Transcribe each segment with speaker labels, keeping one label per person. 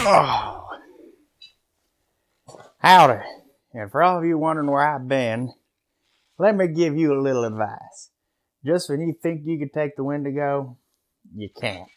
Speaker 1: Oh. Howdy. And for all of you wondering where I've been, let me give you a little advice. Just when you think you can take the Wendigo, you can't.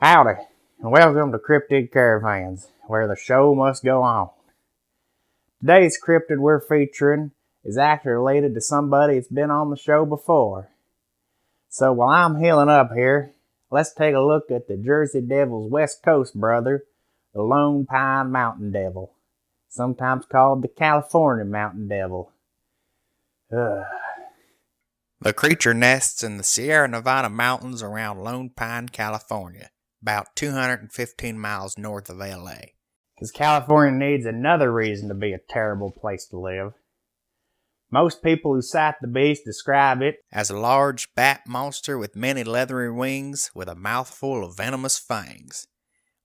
Speaker 1: Howdy, and welcome to Cryptid Caravans, where the show must go on. Today's cryptid we're featuring is actually related to somebody that's been on the show before. So while I'm healing up here, let's take a look at the Jersey Devil's West Coast brother, the Lone Pine Mountain Devil, sometimes called the Californian Mountain Devil. The creature nests in the Sierra Nevada mountains around Lone Pine, California, about 215 miles north of LA. Because California needs another reason to be a terrible place to live. Most people who sight the beast describe it as a large bat monster with many leathery wings with a mouthful of venomous fangs.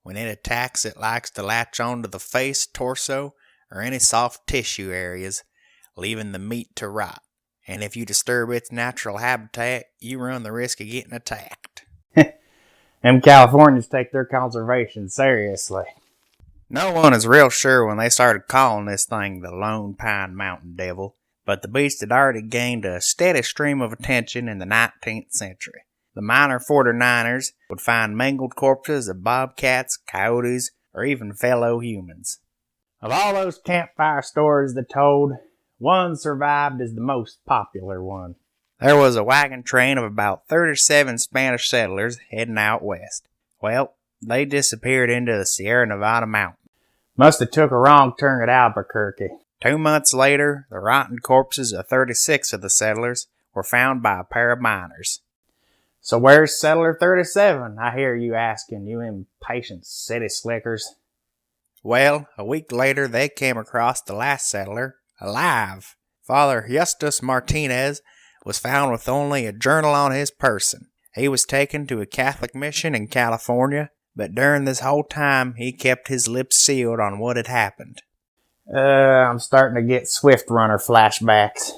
Speaker 1: When it attacks, it likes to latch onto the face, torso, or any soft tissue areas, leaving the meat to rot. And if you disturb its natural habitat, you run the risk of getting attacked. Them Californians take their conservation seriously. No one is real sure when they started calling this thing the Lone Pine Mountain Devil, but the beast had already gained a steady stream of attention in the 19th century. The minor 49ers would find mangled corpses of bobcats, coyotes, or even fellow humans. Of all those campfire stories they told, one survived as the most popular one. There was a wagon train of about 37 Spanish settlers heading out west. Well, they disappeared into the Sierra Nevada mountains. Must have took a wrong turn at Albuquerque. 2 months later, the rotten corpses of 36 of the settlers were found by a pair of miners. So where's Settler 37, I hear you asking, you impatient city slickers? Well, a week later they came across the last settler, alive. Father Justus Martinez was found with only a journal on his person. He was taken to a Catholic mission in California, but during this whole time he kept his lips sealed on what had happened. I'm starting to get Swift Runner flashbacks.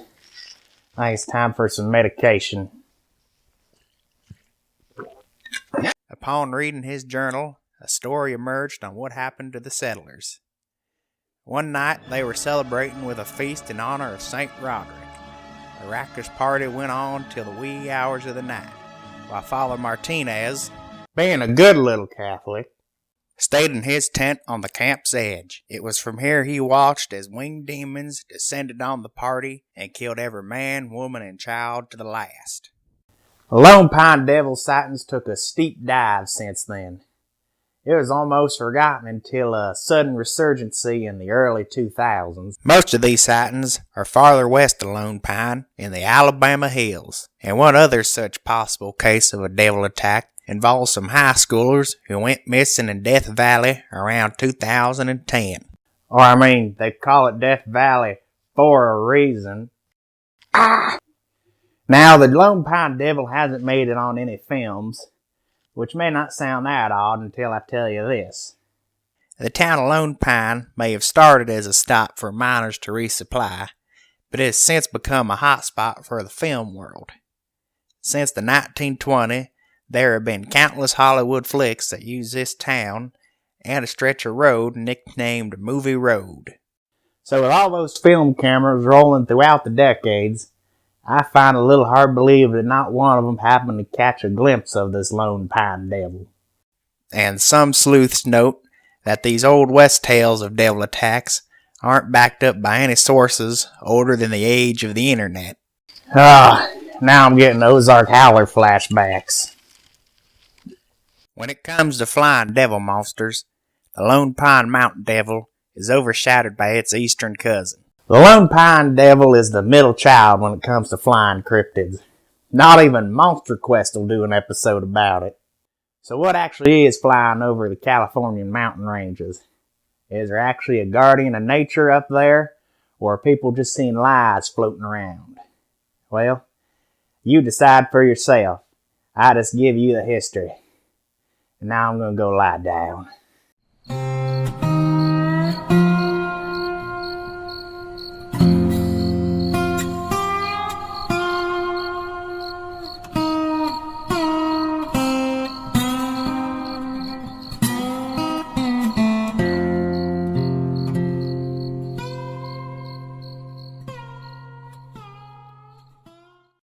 Speaker 1: I think it's time for some medication. Upon reading his journal, a story emerged on what happened to the settlers. One night they were celebrating with a feast in honor of St. Roderick. The raucous party went on till the wee hours of the night, while Father Martinez, being a good little Catholic, stayed in his tent on the camp's edge. It was from here he watched as winged demons descended on the party and killed every man, woman, and child to the last. The Lone Pine Devil sightings took a steep dive since then. It was almost forgotten until a sudden resurgency in the early 2000s. Most of these sightings are farther west of Lone Pine in the Alabama hills. And one other such possible case of a devil attack involves some high schoolers who went missing in Death Valley around 2010. Or they call it Death Valley for a reason. Now, the Lone Pine Devil hasn't made it on any films, which may not sound that odd until I tell you this. The town of Lone Pine may have started as a stop for miners to resupply, but it has since become a hot spot for the film world. Since the 1920s, there have been countless Hollywood flicks that use this town and a stretch of road nicknamed Movie Road. So with all those film cameras rolling throughout the decades, I find it a little hard to believe that not one of them happened to catch a glimpse of this Lone Pine Devil. And some sleuths note that these Old West tales of devil attacks aren't backed up by any sources older than the age of the internet. Now I'm getting Ozark Howler flashbacks. When it comes to flying devil monsters, the Lone Pine Mountain Devil is overshadowed by its eastern cousin. The Lone Pine Devil is the middle child when it comes to flying cryptids. Not even Monster Quest will do an episode about it. So what actually is flying over the Californian mountain ranges? Is there actually a guardian of nature up there? Or are people just seeing lies floating around? Well, you decide for yourself. I just give you the history. And now I'm going to go lie down.